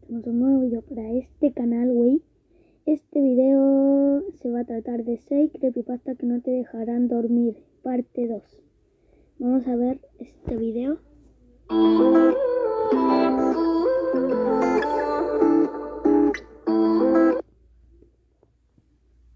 hacemos un nuevo vídeo para este canal, güey. Este vídeo se va a tratar de 6 creepypastas que no te dejarán dormir, parte 2. Vamos a ver este vídeo.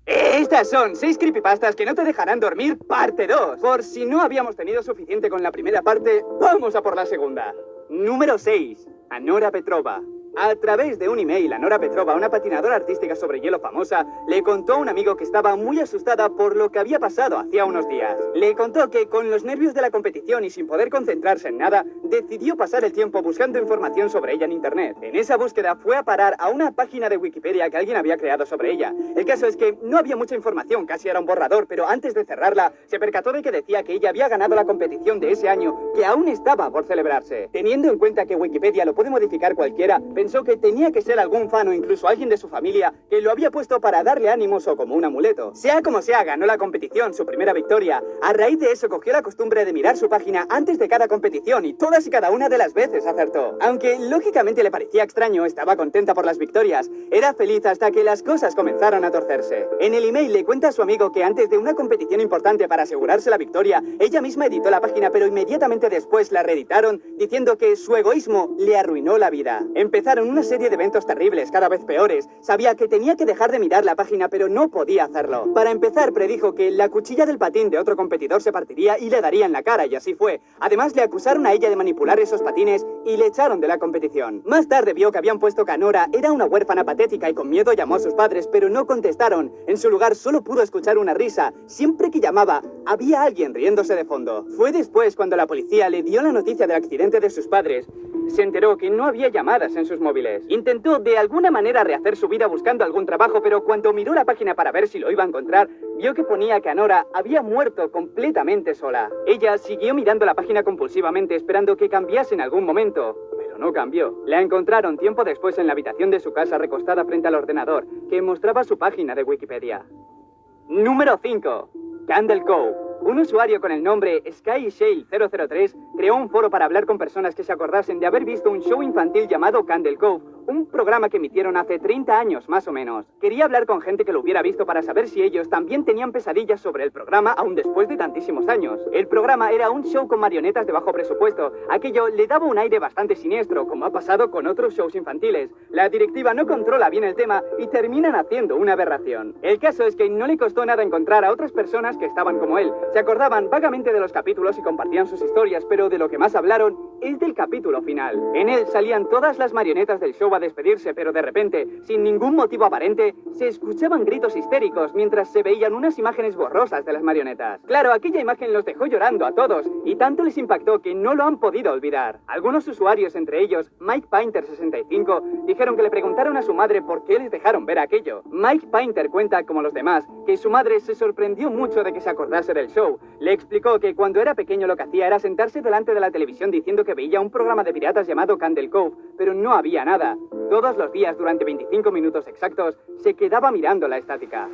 Estas son 6 creepypastas que no te dejarán dormir, parte 2. Por si no habíamos tenido suficiente con la primera parte, vamos a por la segunda. Número 6. Anora Petrova. A través de un email, Anora Petrova, una patinadora artística sobre hielo famosa, le contó a un amigo que estaba muy asustada por lo que había pasado hacía unos días. Le contó que con los nervios de la competición y sin poder concentrarse en nada, decidió pasar el tiempo buscando información sobre ella en internet. En esa búsqueda fue a parar a una página de Wikipedia que alguien había creado sobre ella. El caso es que no había mucha información, casi era un borrador, pero antes de cerrarla, se percató de que decía que ella había ganado la competición de ese año, que aún estaba por celebrarse. Teniendo en cuenta que Wikipedia lo puede modificar cualquiera, pensó que tenía que ser algún fan o incluso alguien de su familia que lo había puesto para darle ánimos o como un amuleto. Sea como sea, ganó la competición, su primera victoria. A raíz de eso cogió la costumbre de mirar su página antes de cada competición y todas y cada una de las veces acertó. Aunque lógicamente le parecía extraño, estaba contenta por las victorias. Era feliz hasta que las cosas comenzaron a torcerse. En el email le cuenta a su amigo que antes de una competición importante para asegurarse la victoria, ella misma editó la página, pero inmediatamente después la reeditaron diciendo que su egoísmo le arruinó la vida. Empezaron una serie de eventos terribles, cada vez peores. Sabía que tenía que dejar de mirar la página, pero no podía hacerlo. Para empezar, predijo que la cuchilla del patín de otro competidor se partiría y le daría en la cara, y así fue. Además, le acusaron a ella de manipular esos patines y le echaron de la competición. Más tarde vio que habían puesto que Anora era una huérfana patética y con miedo llamó a sus padres, pero no contestaron. En su lugar solo pudo escuchar una risa. Siempre que llamaba, había alguien riéndose de fondo. Fue después cuando la policía le dio la noticia del accidente de sus padres. Se enteró que no había llamadas en sus móviles. Intentó de alguna manera rehacer su vida buscando algún trabajo, pero cuando miró la página para ver si lo iba a encontrar, vio que ponía que Anora había muerto completamente sola. Ella siguió mirando la página compulsivamente esperando que cambiase en algún momento, pero no cambió. La encontraron tiempo después en la habitación de su casa recostada frente al ordenador, que mostraba su página de Wikipedia. Número 5. Candle Cove. Un usuario con el nombre SkyShale003 creó un foro para hablar con personas que se acordasen de haber visto un show infantil llamado Candle Cove, un programa que emitieron hace 30 años más o menos. Quería hablar con gente que lo hubiera visto para saber si ellos también tenían pesadillas sobre el programa aún después de tantísimos años. El programa era un show con marionetas de bajo presupuesto. Aquello le daba un aire bastante siniestro, como ha pasado con otros shows infantiles. La directiva no controla bien el tema y terminan haciendo una aberración. El caso es que no le costó nada encontrar a otras personas que estaban como él. Se acordaban vagamente de los capítulos y compartían sus historias, pero de lo que más hablaron es del capítulo final. En él salían todas las marionetas del show a despedirse, pero de repente, sin ningún motivo aparente, se escuchaban gritos histéricos mientras se veían unas imágenes borrosas de las marionetas. Claro, aquella imagen los dejó llorando a todos, y tanto les impactó que no lo han podido olvidar. Algunos usuarios, entre ellos Mike Painter65, dijeron que le preguntaron a su madre por qué les dejaron ver aquello. Mike Painter cuenta, como los demás, que su madre se sorprendió mucho de que se acordase del show. Le explicó que cuando era pequeño lo que hacía era sentarse delante de la televisión diciendo que veía un programa de piratas llamado Candle Cove, pero no había nada. Todos los días, durante 25 minutos exactos, se quedaba mirando la estática.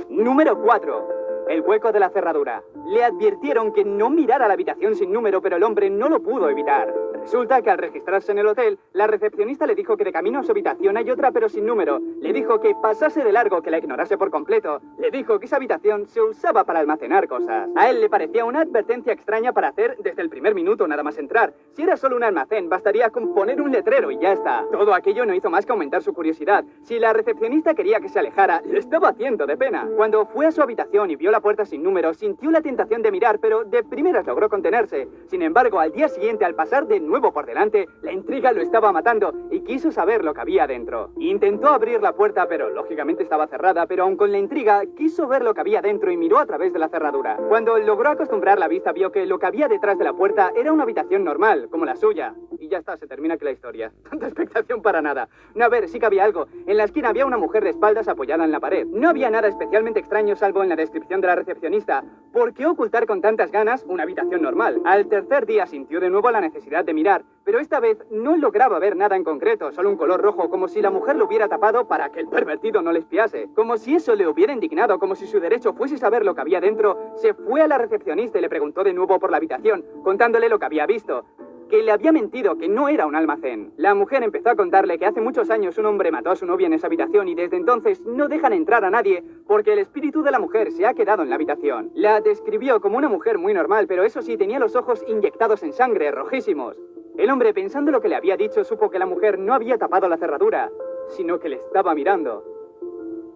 Número 4. El hueco de la cerradura. Le advirtieron que no mirara la habitación sin número, pero el hombre no lo pudo evitar. Resulta que al registrarse en el hotel, la recepcionista le dijo que de camino a su habitación hay otra pero sin número. Le dijo que pasase de largo, que la ignorase por completo. Le dijo que esa habitación se usaba para almacenar cosas. A él le parecía una advertencia extraña para hacer desde el primer minuto nada más entrar. Si era solo un almacén, bastaría con poner un letrero y ya está. Todo aquello no hizo más que aumentar su curiosidad. Si la recepcionista quería que se alejara, le estaba haciendo de pena. Cuando fue a su habitación y vio la puerta sin número, sintió la tentación de mirar, pero de primeras logró contenerse. Sin embargo, al día siguiente, al pasar de nuevo por delante, la intriga lo estaba matando y quiso saber lo que había dentro. Intentó abrir la puerta, pero lógicamente estaba cerrada, pero aun con la intriga, quiso ver lo que había dentro y miró a través de la cerradura. Cuando logró acostumbrar la vista, vio que lo que había detrás de la puerta era una habitación normal, como la suya. Y ya está, se termina aquí la historia. Tanta expectación para nada. No, a ver, sí que había algo. En la esquina había una mujer de espaldas apoyada en la pared. No había nada especialmente extraño salvo en la descripción de la recepcionista. ¿Por qué ocultar con tantas ganas una habitación normal? Al tercer día sintió de nuevo la necesidad de mirar, pero esta vez no lograba ver nada en concreto, solo un color rojo, como si la mujer lo hubiera tapado para que el pervertido no le espiase. Como si eso le hubiera indignado, como si su derecho fuese saber lo que había dentro, se fue a la recepcionista y le preguntó de nuevo por la habitación, contándole lo que había visto. que le había mentido, que no era un almacén. La mujer empezó a contarle que hace muchos años un hombre mató a su novia en esa habitación y desde entonces no dejan entrar a nadie porque el espíritu de la mujer se ha quedado en la habitación. La describió como una mujer muy normal, pero eso sí, tenía los ojos inyectados en sangre, rojísimos. El hombre, pensando lo que le había dicho, supo que la mujer no había tapado la cerradura, sino que le estaba mirando.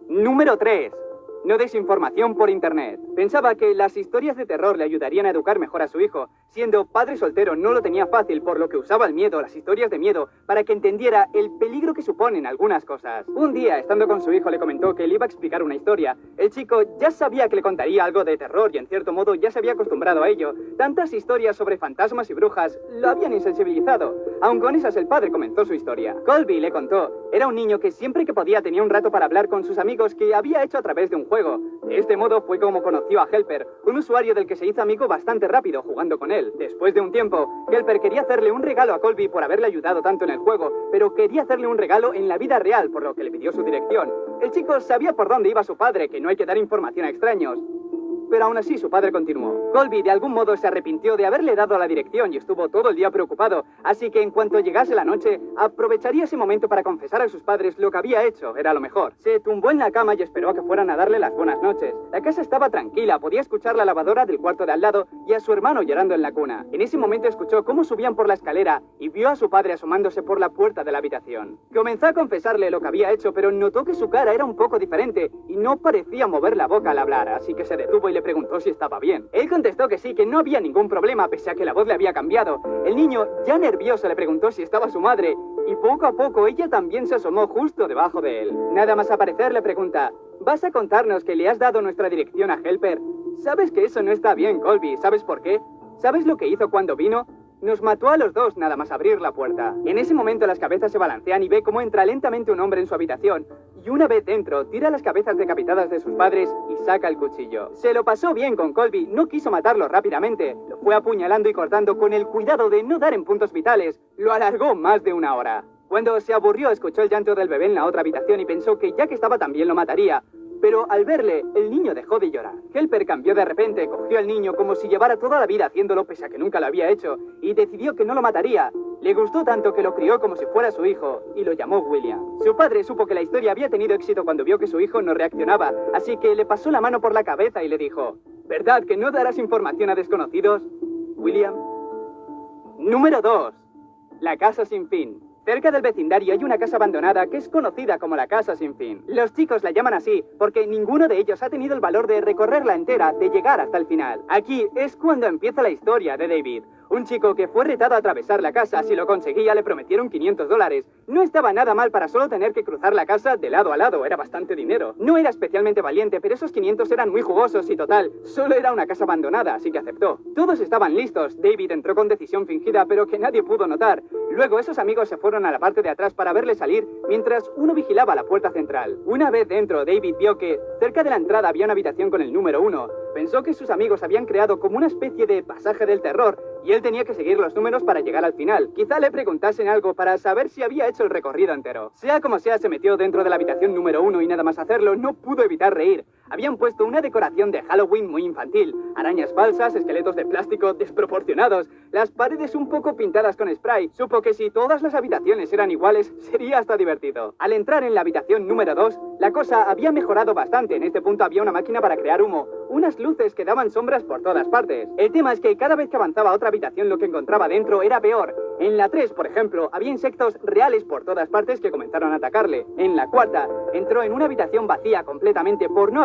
Número 3. No desinformación por internet. Pensaba que las historias de terror le ayudarían a educar mejor a su hijo. Siendo padre soltero no lo tenía fácil, por lo que usaba el miedo, las historias de miedo, para que entendiera el peligro que suponen algunas cosas. Un día, estando con su hijo, le comentó que le iba a explicar una historia. El chico ya sabía que le contaría algo de terror y en cierto modo ya se había acostumbrado a ello. Tantas historias sobre fantasmas y brujas lo habían insensibilizado. Aun con esas, el padre comenzó su historia. Colby le contó, era un niño que siempre que podía tenía un rato para hablar con sus amigos que había hecho a través de un juego. De este modo fue como conoció a Helper, un usuario del que se hizo amigo bastante rápido jugando con él. Después de un tiempo, Helper quería hacerle un regalo a Colby por haberle ayudado tanto en el juego, pero quería hacerle un regalo en la vida real, por lo que le pidió su dirección. El chico sabía por dónde iba su padre, que no hay que dar información a extraños. Pero aún así su padre continuó. Colby de algún modo se arrepintió de haberle dado la dirección y estuvo todo el día preocupado, así que en cuanto llegase la noche, aprovecharía ese momento para confesar a sus padres lo que había hecho, era lo mejor. Se tumbó en la cama y esperó a que fueran a darle las buenas noches. La casa estaba tranquila, podía escuchar la lavadora del cuarto de al lado y a su hermano llorando en la cuna. En ese momento escuchó cómo subían por la escalera y vio a su padre asomándose por la puerta de la habitación. Comenzó a confesarle lo que había hecho, pero notó que su cara era un poco diferente y no parecía mover la boca al hablar, así que se detuvo y le preguntó si estaba bien. Él contestó que sí, que no había ningún problema, pese a que la voz le había cambiado. El niño, ya nervioso, le preguntó si estaba su madre, y poco a poco ella también se asomó justo debajo de él. Nada más aparecer le pregunta, ¿vas a contarnos que le has dado nuestra dirección a Helper? Sabes que eso no está bien, Colby, ¿sabes por qué? ¿Sabes lo que hizo cuando vino? Nos mató a los dos nada más abrir la puerta. En ese momento las cabezas se balancean y ve cómo entra lentamente un hombre en su habitación y una vez dentro tira las cabezas decapitadas de sus padres y saca el cuchillo. Se lo pasó bien con Colby, no quiso matarlo rápidamente, lo fue apuñalando y cortando con el cuidado de no dar en puntos vitales. Lo alargó más de una hora. Cuando se aburrió escuchó el llanto del bebé en la otra habitación y pensó que ya que estaba también lo mataría. Pero al verle, el niño dejó de llorar. Helper cambió de repente, cogió al niño como si llevara toda la vida haciéndolo pese a que nunca lo había hecho, y decidió que no lo mataría. Le gustó tanto que lo crió como si fuera su hijo, y lo llamó William. Su padre supo que la historia había tenido éxito cuando vio que su hijo no reaccionaba, así que le pasó la mano por la cabeza y le dijo, ¿verdad que no darás información a desconocidos, William? Número 2. La casa sin fin. Cerca del vecindario hay una casa abandonada que es conocida como la casa sin fin. Los chicos la llaman así porque ninguno de ellos ha tenido el valor de recorrerla entera, de llegar hasta el final. Aquí es cuando empieza la historia de David. Un chico que fue retado a atravesar la casa, si lo conseguía le prometieron $500. No estaba nada mal para solo tener que cruzar la casa de lado a lado, era bastante dinero. No era especialmente valiente, pero esos 500 eran muy jugosos y total, solo era una casa abandonada, así que aceptó. Todos estaban listos, David entró con decisión fingida, pero que nadie pudo notar. Luego esos amigos se fueron a la parte de atrás para verle salir, mientras uno vigilaba la puerta central. Una vez dentro, David vio que cerca de la entrada había una habitación con el número 1. Pensó que sus amigos habían creado como una especie de pasaje del terror, y él tenía que seguir los números para llegar al final. Quizá le preguntasen algo para saber si había hecho el recorrido entero. Sea como sea, se metió dentro de la habitación número 1 y nada más hacerlo, no pudo evitar reír. Habían puesto una decoración de Halloween muy infantil. Arañas falsas, esqueletos de plástico desproporcionados, las paredes un poco pintadas con spray. Supo que si todas las habitaciones eran iguales, sería hasta divertido. Al entrar en la habitación número 2, la cosa había mejorado bastante. En este punto había una máquina para crear humo, unas luces que daban sombras por todas partes. El tema es que cada vez que avanzaba a otra habitación lo que encontraba dentro era peor. En la 3, por ejemplo, había insectos reales por todas partes que comenzaron a atacarle. En la 4, entró en una habitación vacía completamente. Por no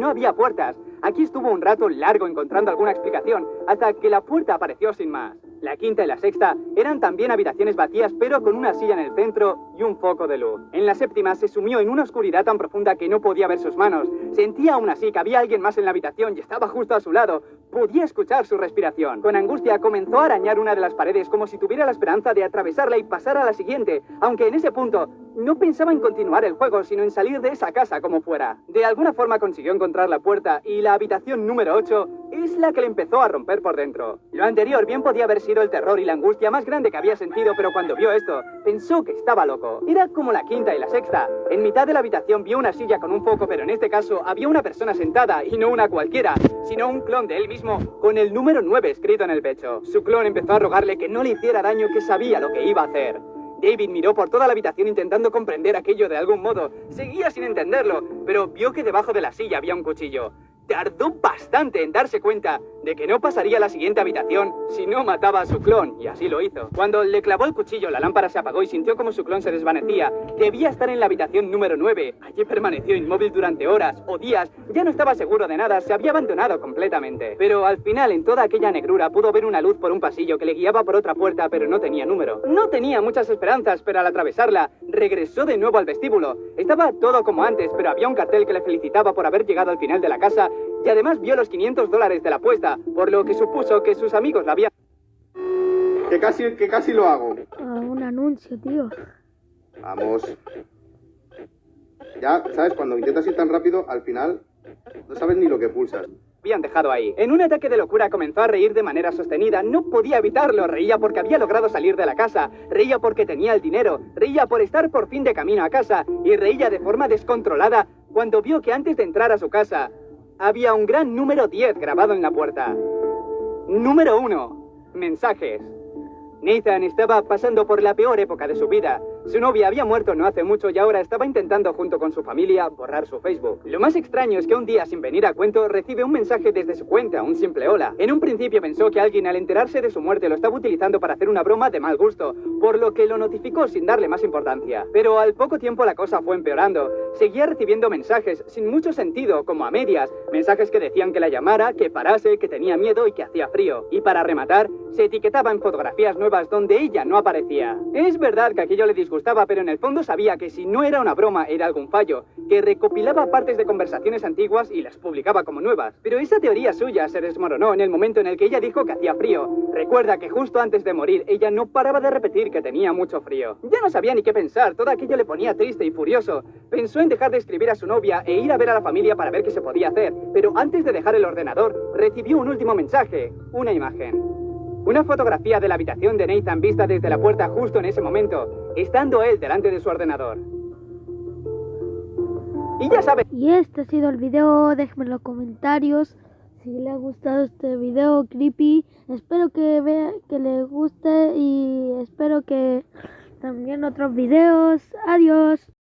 había puertas. Aquí estuvo un rato largo encontrando alguna explicación, hasta que la puerta apareció sin más. La 5ª y la 6ª eran también habitaciones vacías, pero con una silla en el centro y un foco de luz. En la 7ª se sumió en una oscuridad tan profunda que no podía ver sus manos. Sentía aún así que había alguien más en la habitación y estaba justo a su lado. Podía escuchar su respiración. Con angustia comenzó a arañar una de las paredes como si tuviera la esperanza de atravesarla y pasar a la siguiente, aunque en ese punto no pensaba en continuar el juego, sino en salir de esa casa como fuera. De alguna forma consiguió encontrar la puerta y la habitación número 8 es la que le empezó a romper por dentro. Lo anterior bien podía haber sido el terror y la angustia más grande que había sentido, pero cuando vio esto, pensó que estaba loco. Era como la quinta y la sexta. En mitad de la habitación vio una silla con un foco, pero en este caso había una persona sentada, y no una cualquiera, sino un clon de él mismo, con el número 9 escrito en el pecho. Su clon empezó a rogarle que no le hiciera daño, que sabía lo que iba a hacer. David miró por toda la habitación intentando comprender aquello de algún modo. Seguía sin entenderlo, pero vio que debajo de la silla había un cuchillo. Tardó bastante en darse cuenta de que no pasaría a la siguiente habitación si no mataba a su clon, y así lo hizo. Cuando le clavó el cuchillo, la lámpara se apagó y sintió como su clon se desvanecía. Debía estar en la habitación número 9. Allí permaneció inmóvil durante horas o días. Ya no estaba seguro de nada, se había abandonado completamente. Pero al final, en toda aquella negrura, pudo ver una luz por un pasillo que le guiaba por otra puerta, pero no tenía número. No tenía muchas esperanzas, pero al atravesarla, regresó de nuevo al vestíbulo. Estaba todo como antes, pero había un cartel que le felicitaba por haber llegado al final de la casa, y además vio los $500 de la apuesta, por lo que supuso que sus amigos la habían... Que casi lo hago. Un anuncio, tío. Vamos. Ya, ¿sabes? Cuando intentas ir tan rápido, al final no sabes ni lo que pulsas. habían dejado ahí. En un ataque de locura comenzó a reír de manera sostenida. No podía evitarlo. Reía porque había logrado salir de la casa. Reía porque tenía el dinero. Reía por estar por fin de camino a casa. Y reía de forma descontrolada cuando vio que antes de entrar a su casa había un gran número 10 grabado en la puerta. Número 1. Mensajes. Nathan estaba pasando por la peor época de su vida. Su novia había muerto no hace mucho y ahora estaba intentando, junto con su familia, borrar su Facebook. Lo más extraño es que un día, sin venir a cuento, recibe un mensaje desde su cuenta, un simple hola. En un principio pensó que alguien, al enterarse de su muerte, lo estaba utilizando para hacer una broma de mal gusto, por lo que lo notificó sin darle más importancia. Pero al poco tiempo la cosa fue empeorando. Seguía recibiendo mensajes sin mucho sentido, como a medias. Mensajes que decían que la llamara, que parase, que tenía miedo y que hacía frío. Y para rematar, se etiquetaba en fotografías nuevas donde ella no aparecía. Es verdad que aquello le disgustaba, pero en el fondo sabía que si no era una broma era algún fallo, que recopilaba partes de conversaciones antiguas y las publicaba como nuevas. Pero esa teoría suya se desmoronó en el momento en el que ella dijo que hacía frío. Recuerda que justo antes de morir ella no paraba de repetir que tenía mucho frío. Ya no sabía ni qué pensar, todo aquello le ponía triste y furioso. Pensó en dejar de escribir a su novia e ir a ver a la familia para ver qué se podía hacer, pero antes de dejar el ordenador recibió un último mensaje, una imagen. Una fotografía de la habitación de Nathan vista desde la puerta justo en ese momento, estando él delante de su ordenador. Y ya sabe... Y este ha sido el video, déjenme en los comentarios si le ha gustado este video creepy. Espero que le guste y espero que también otros videos. Adiós.